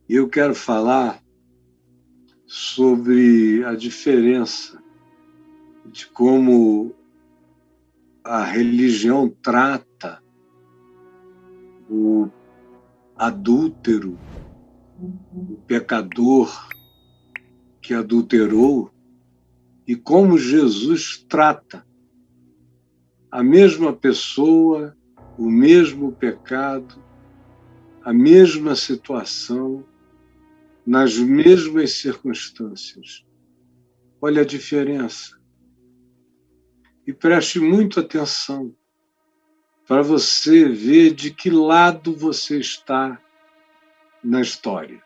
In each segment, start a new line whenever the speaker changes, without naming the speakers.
E eu quero falar sobre a diferença de como a religião trata o adúltero, o pecador que adulterou, e como Jesus trata a mesma pessoa, o mesmo pecado, a mesma situação, nas mesmas circunstâncias. Olha a diferença. E preste muita atenção para você ver de que lado você está na história.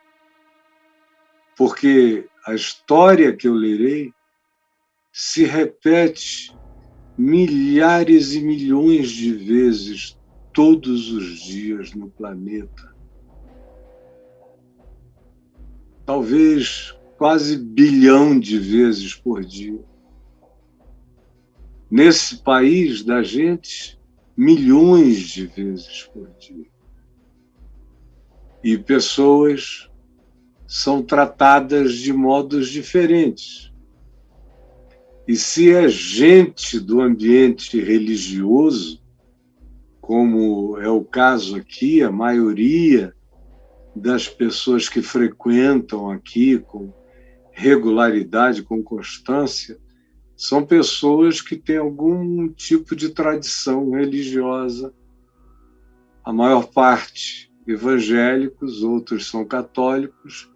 Porque a história que eu lerei se repete milhares e milhões de vezes todos os dias no planeta. Talvez quase bilhão de vezes por dia. Nesse país da gente, milhões de vezes por dia. E pessoas são tratadas de modos diferentes. E se é gente do ambiente religioso, como é o caso aqui, a maioria das pessoas que frequentam aqui com regularidade, com constância, são pessoas que têm algum tipo de tradição religiosa, a maior parte evangélicos, outros são católicos,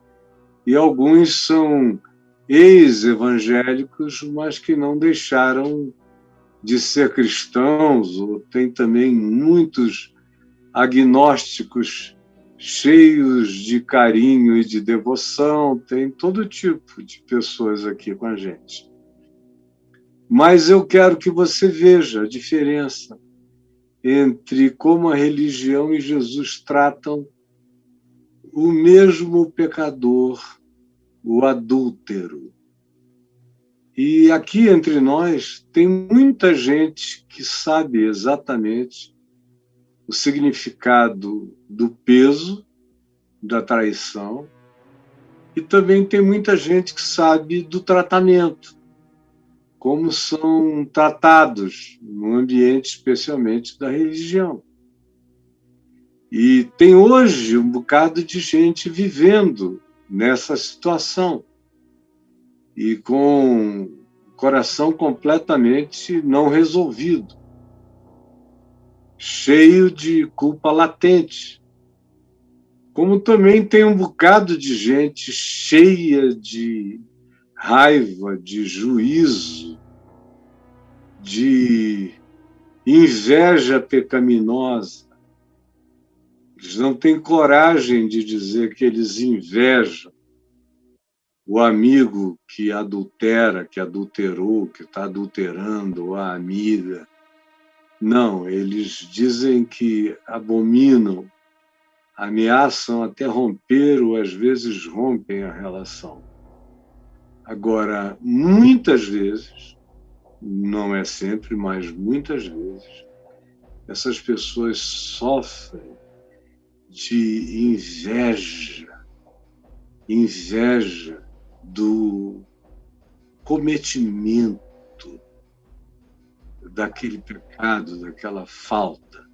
e alguns são ex-evangélicos, mas que não deixaram de ser cristãos, ou tem também muitos agnósticos cheios de carinho e de devoção, tem todo tipo de pessoas aqui com a gente. Mas eu quero que você veja a diferença entre como a religião e Jesus tratam o mesmo pecador, o adúltero. E aqui entre nós tem muita gente que sabe exatamente o significado do peso da traição, e também tem muita gente que sabe do tratamento, como são tratados no ambiente especialmente da religião. E tem hoje um bocado de gente vivendo nessa situação e com o coração completamente não resolvido, cheio de culpa latente. Como também tem um bocado de gente cheia de raiva, de juízo, de inveja pecaminosa. Eles não têm coragem de dizer que eles invejam o amigo que adultera, que adulterou, que está adulterando, ou a amiga. Não, eles dizem que abominam, ameaçam até romper ou às vezes rompem a relação. Agora, muitas vezes, não é sempre, mas muitas vezes, essas pessoas sofrem de inveja do cometimento daquele pecado, daquela falta,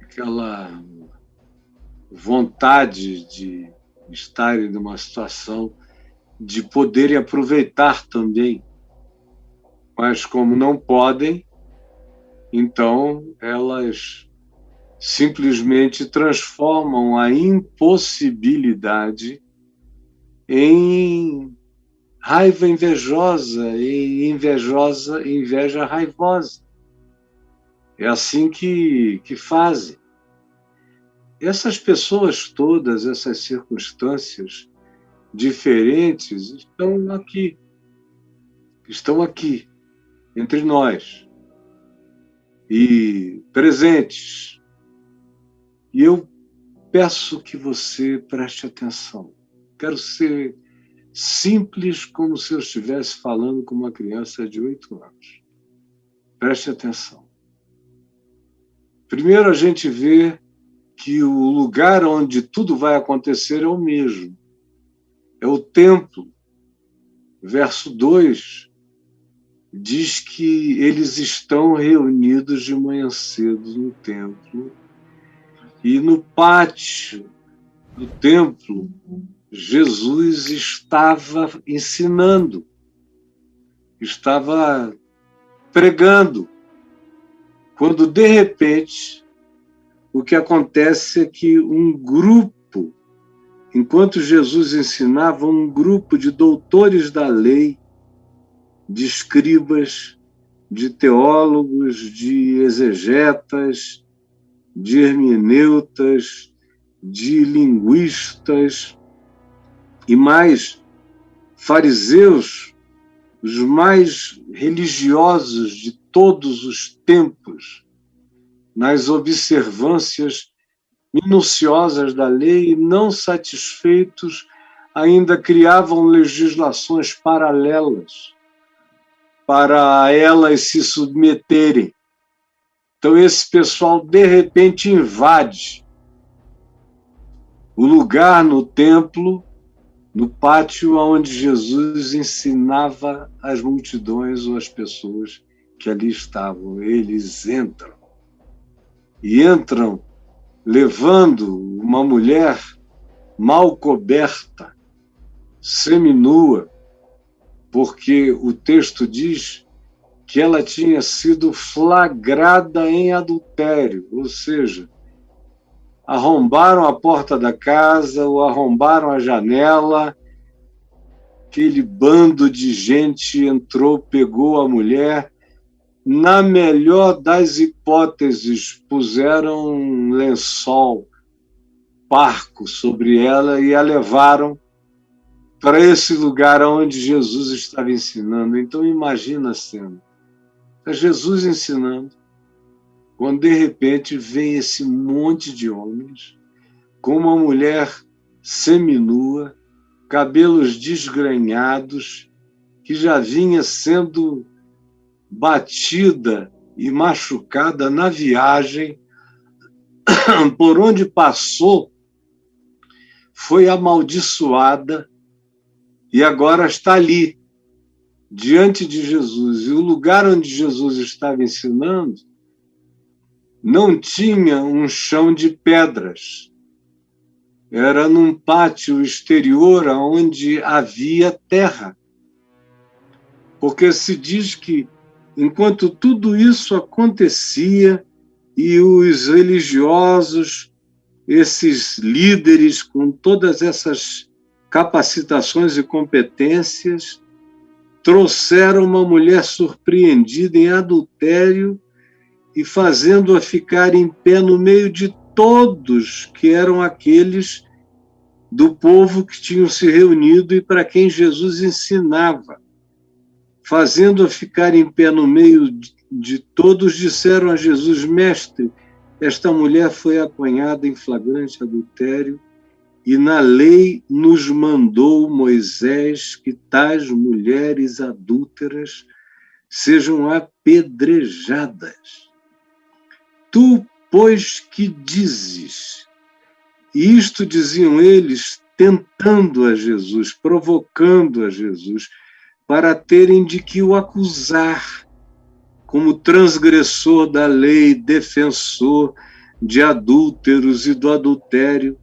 aquela vontade de estarem numa situação de poderem aproveitar também, mas como não podem, então elas simplesmente transformam a impossibilidade em raiva invejosa, em inveja raivosa. É assim que fazem. Essas pessoas todas, essas circunstâncias diferentes estão aqui, entre nós, e presentes. E eu peço que você preste atenção. Quero ser simples, como se eu estivesse falando com uma criança de 8 anos. Preste atenção. Primeiro, a gente vê que o lugar onde tudo vai acontecer é o mesmo. É o templo. Verso 2 diz que eles estão reunidos de manhã cedo no templo, e no pátio do templo, Jesus estava ensinando, estava pregando, quando de repente o que acontece é que um grupo, enquanto Jesus ensinava, um grupo de doutores da lei, de escribas, de teólogos, de exegetas, de hermeneutas, de linguistas e mais fariseus, os mais religiosos de todos os tempos, nas observâncias minuciosas da lei, e não satisfeitos, ainda criavam legislações paralelas para elas se submeterem. Então esse pessoal, de repente, invade o lugar no templo, no pátio onde Jesus ensinava as multidões ou as pessoas que ali estavam. Eles entram. E entram levando uma mulher mal coberta, seminua, porque o texto diz que ela tinha sido flagrada em adultério, ou seja, arrombaram a porta da casa, ou arrombaram a janela, aquele bando de gente entrou, pegou a mulher, na melhor das hipóteses, puseram um lençol parco sobre ela e a levaram para esse lugar onde Jesus estava ensinando. Então imagina a cena. É Jesus ensinando, quando de repente vem esse monte de homens com uma mulher seminua, cabelos desgrenhados, que já vinha sendo batida e machucada na viagem, por onde passou, foi amaldiçoada e agora está ali, diante de Jesus. E o lugar onde Jesus estava ensinando não tinha um chão de pedras. Era num pátio exterior onde havia terra. Porque se diz que, enquanto tudo isso acontecia, e os religiosos, esses líderes com todas essas capacitações e competências, trouxeram uma mulher surpreendida em adultério e fazendo-a ficar em pé no meio de todos, que eram aqueles do povo que tinham se reunido e para quem Jesus ensinava. Fazendo-a ficar em pé no meio de todos, disseram a Jesus: Mestre, esta mulher foi apanhada em flagrante adultério, e na lei nos mandou Moisés que tais mulheres adúlteras sejam apedrejadas. Tu, pois, que dizes? E isto diziam eles, tentando a Jesus, provocando a Jesus, para terem de que o acusar como transgressor da lei, defensor de adúlteros e do adultério.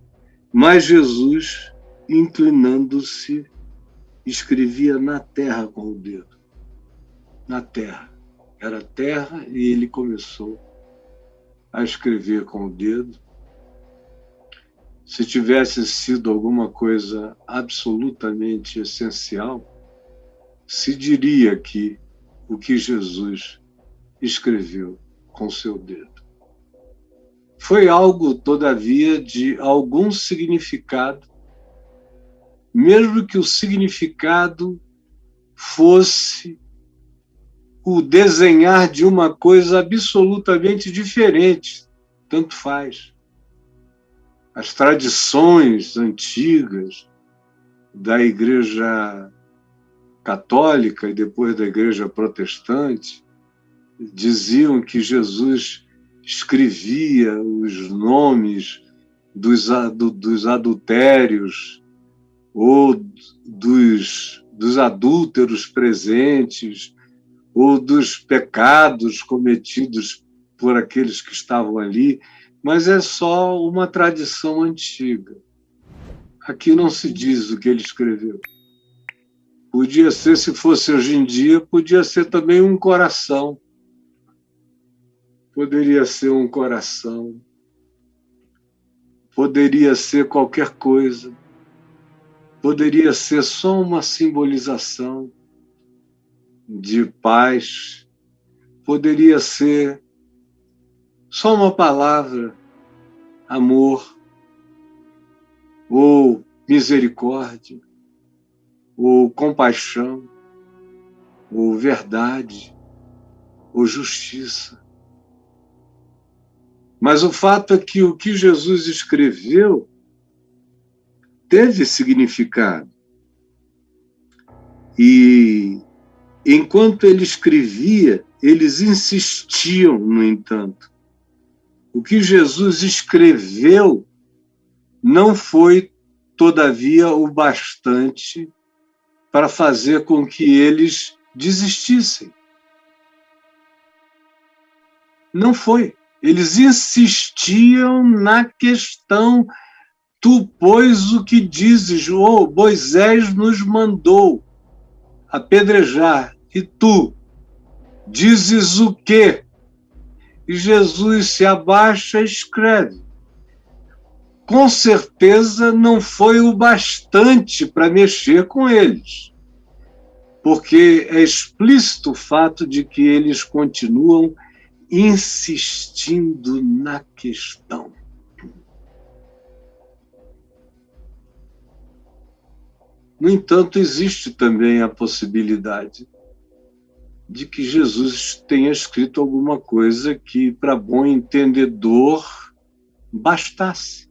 Mas Jesus, inclinando-se, escrevia na terra com o dedo. Na terra. Era terra e ele começou a escrever com o dedo. Se tivesse sido alguma coisa absolutamente essencial, se diria que o que Jesus escreveu com seu dedo foi algo, todavia, de algum significado, mesmo que o significado fosse o desenhar de uma coisa absolutamente diferente, tanto faz. As tradições antigas da Igreja Católica e depois da Igreja Protestante diziam que Jesus escrevia os nomes dos adultérios ou dos adúlteros presentes ou dos pecados cometidos por aqueles que estavam ali, mas é só uma tradição antiga. Aqui não se diz o que ele escreveu. Podia ser, se fosse hoje em dia, podia ser também um coração. Poderia ser um coração. Poderia ser qualquer coisa. Poderia ser só uma simbolização de paz. Poderia ser só uma palavra, amor, ou misericórdia, ou compaixão, ou verdade, ou justiça. Mas o fato é que o que Jesus escreveu teve significado. E enquanto ele escrevia, eles insistiam, no entanto. O que Jesus escreveu não foi, todavia, o bastante para fazer com que eles desistissem. Não foi. Eles insistiam na questão: tu, pois, o que dizes? Moisés nos mandou apedrejar, e tu dizes o quê? E Jesus se abaixa e escreve. Com certeza não foi o bastante para mexer com eles, porque é explícito o fato de que eles continuam insistindo na questão. No entanto, existe também a possibilidade de que Jesus tenha escrito alguma coisa que, para bom entendedor, bastasse.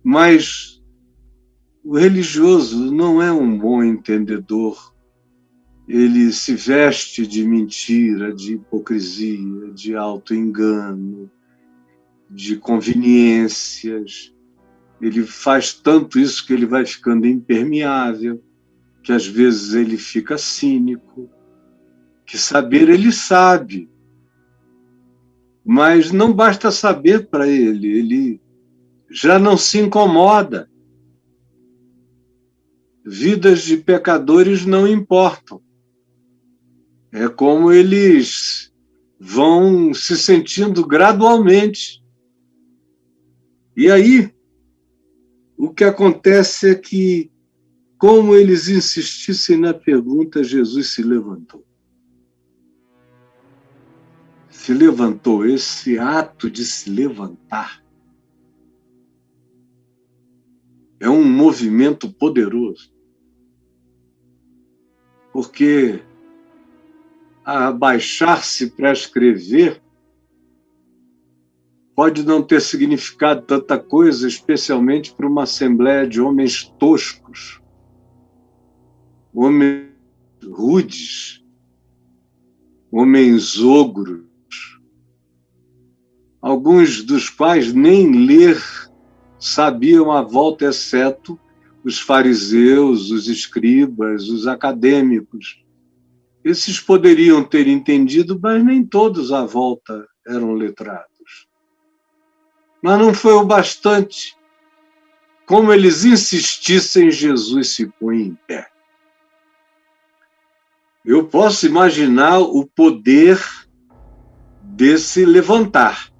Mas o religioso não é um bom entendedor. Ele se veste de mentira, de hipocrisia, de auto-engano, de conveniências. Ele faz tanto isso que ele vai ficando impermeável, que às vezes ele fica cínico, que saber ele sabe, mas não basta saber para ele já não se incomoda. Vidas de pecadores não importam. É como eles vão se sentindo gradualmente. E aí, o que acontece é que, como eles insistissem na pergunta, Jesus se levantou. Se levantou. Esse ato de se levantar é um movimento poderoso, porque abaixar-se para escrever pode não ter significado tanta coisa, especialmente para uma assembleia de homens toscos, homens rudes, homens ogros, alguns dos quais nem ler sabiam à volta, exceto os fariseus, os escribas, os acadêmicos. Esses poderiam ter entendido, mas nem todos à volta eram letrados. Mas não foi o bastante. Como eles insistissem, Jesus se põe em pé. Eu posso imaginar o poder desse levantar.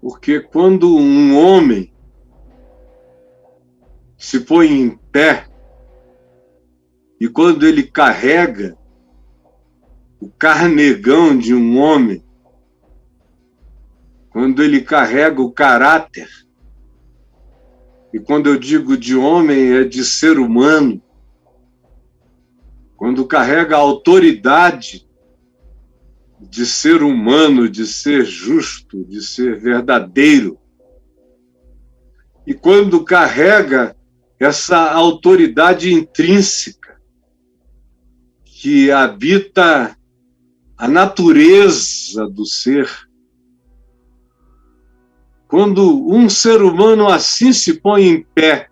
Porque quando um homem se põe em pé, e quando ele carrega o carnegão de um homem, quando ele carrega o caráter, e quando eu digo de homem é de ser humano, quando carrega a autoridade de ser humano, de ser justo, de ser verdadeiro, e quando carrega essa autoridade intrínseca que habita a natureza do ser, Quando um ser humano assim se põe em pé,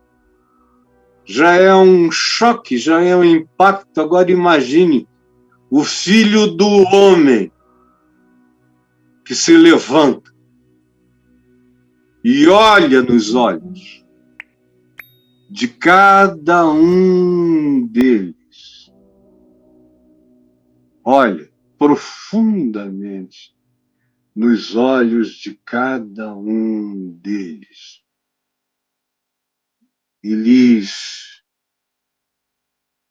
já é um choque, já é um impacto. Agora imagine o Filho do Homem que se levanta e olha nos olhos de cada um deles. Olha profundamente nos olhos de cada um deles e lhes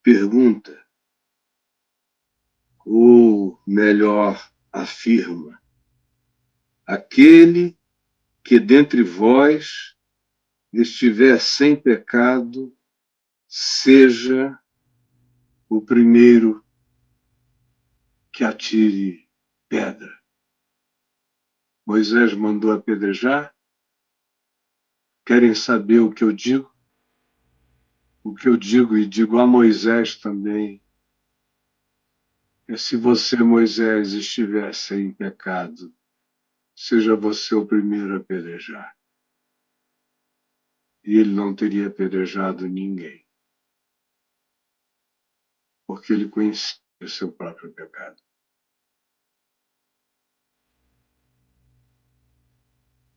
pergunta, ou melhor, afirma: aquele que dentre vós estiver sem pecado, seja o primeiro que atire pedra. Moisés mandou apedrejar. Querem saber o que eu digo? O que eu digo, e digo a Moisés também, é: se você, Moisés, estiver sem pecado, seja você o primeiro a apedrejar. E ele não teria apedrejado ninguém, porque ele conhecia o seu próprio pecado.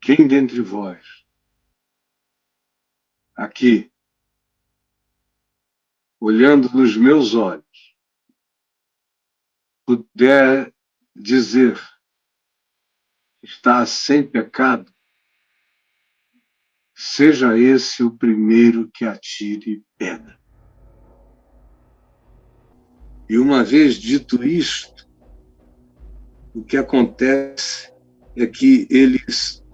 Quem dentre vós, aqui, olhando nos meus olhos, puder dizer está sem pecado, seja esse o primeiro que atire pedra. E uma vez dito isto, o que acontece é que ele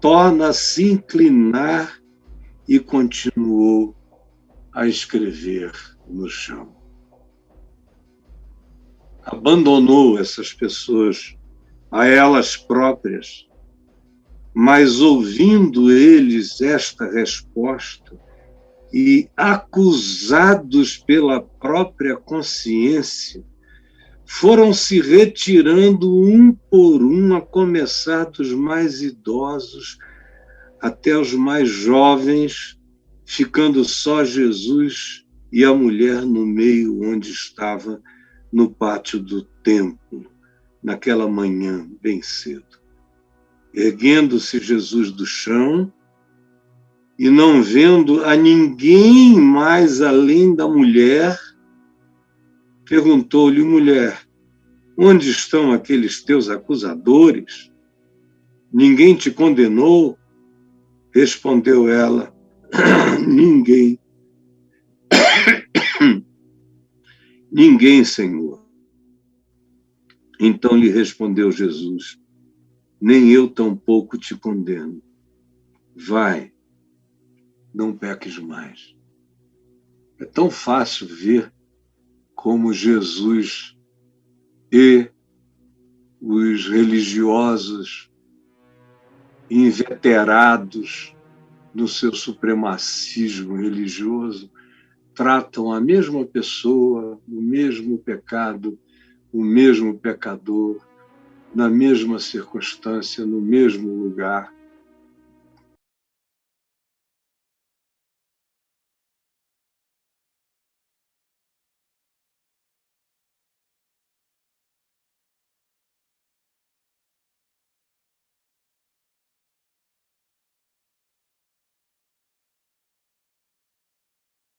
torna a se inclinar e continuou a escrever no chão. Abandonou essas pessoas a elas próprias, mas ouvindo eles esta resposta e acusados pela própria consciência, foram se retirando um por um, a começar dos mais idosos até os mais jovens, ficando só Jesus e a mulher no meio, onde estava, no pátio do templo, naquela manhã bem cedo. Erguendo-se Jesus do chão e não vendo a ninguém mais além da mulher, perguntou-lhe: mulher, onde estão aqueles teus acusadores? Ninguém te condenou? Respondeu ela: ninguém. Ninguém, Senhor. Então lhe respondeu Jesus: nem eu tampouco te condeno. Vai, não peques mais. É tão fácil ver como Jesus e os religiosos inveterados no seu supremacismo religioso tratam a mesma pessoa, o mesmo pecado, o mesmo pecador, na mesma circunstância, no mesmo lugar,